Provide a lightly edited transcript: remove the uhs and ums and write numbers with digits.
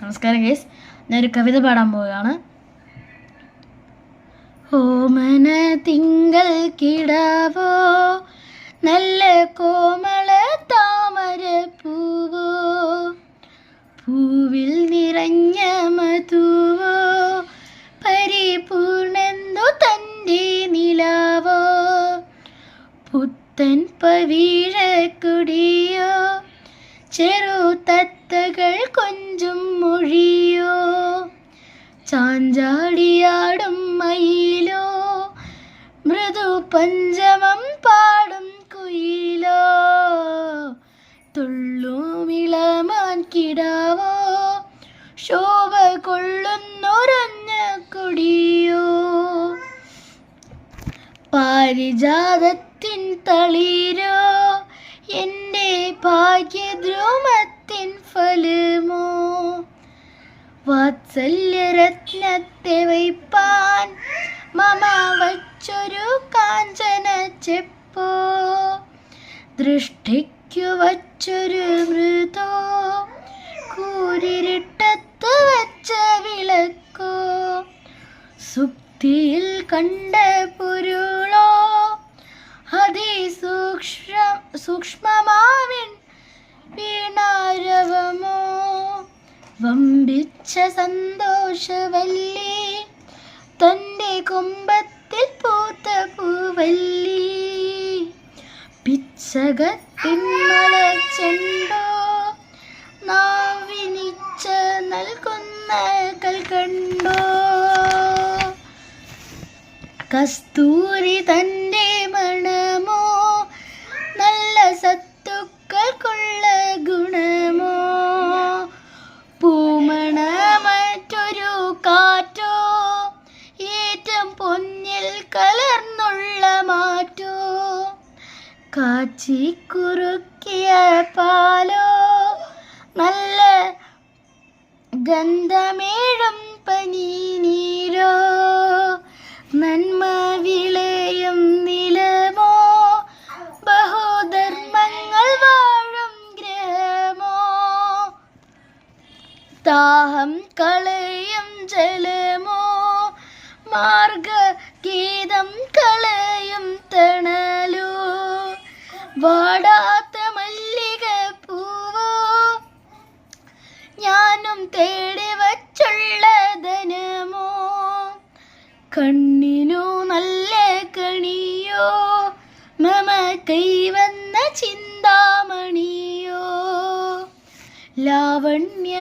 നമസ്കാരം ഗൈസ്, ഞാനൊരു കവിത പാടാൻ പോവുകയാണ്. ഓമന തിങ്കൾ കിടാവോ, നല്ല കോമള താമര പൂവോ, പൂവിൽ നിറഞ്ഞ മധുവോ, പരിപൂർണെന്തു തൻ്റെ നിലാവോ, പുത്തൻ പവിഴക്കൊടിയോ, ചെറു തത്തകൾ കൊഞ്ചും മൊഴിയോ, ചാഞ്ചാടിയാടും മയിലോ, മൃദു പഞ്ചമം പാടും കുയിലോ, തുള്ളുമിളമാൻ കിടാവോ, ശോഭ കൊള്ളുന്നൊരഞ്ഞ കൊടിയോ, പാരിജാതത്തിൻ തളിരോ, എൻ്റെ ഭാഗ്യദ്രുമത്തിൻ ഫലമോ, വാത്സല്യരത്നത്തെ വയ്പ്പാൻ മമ വച്ചൊരു കാഞ്ചന ചെപ്പോ, ദൃഷ്ടിക്കു വച്ചൊരു മൃദോ, കൂരിരുട്ടത്ത് വച്ച വിളക്കോ, സുപ്തിയിൽ കണ്ട പൊരുളോ, സൂക്ഷ്മമാവിൻ വീണാരവമോ, വമ്പിച്ച സന്തോഷവല്ലി തൻ്റെ കൊമ്പത്തിൽ പൂത്ത പൂവല്ലി, പിച്ചകത്തിൻ മലച്ചെണ്ടോ, നാവിനിച്ച നൽകുന്ന കൽക്കണ്ടോ, കസ്തൂരി തൻ്റെ മണമോ, നല്ല സത്തുക്കൾക്കുള്ള ഗുണമോ, പൂമണമറ്റൊരു കാറ്റോ, ഏറ്റം പൊന്നിൽ കലർന്നുള്ള മാറ്റോ, കാച്ചി കുറുക്കിയ പാലോ, നല്ല ഗന്ധമേഴും പനിനീരോ, നന്മ വിളയും നിലമോ, ബഹുധർമ്മങ്ങൾ വാഴും ഗ്രഹമോ, ദാഹം കളയും ജലമോ, മാർഗഗീതം കളയും തണലോ, വാടാത്ത മല്ലിക പൂവോ, ഞാനും തേടി വച്ചുള്ള ധനമോ, കണ്ണിനു നല്ല കണിയോ, മമ കൈവന്ന ചിന്ത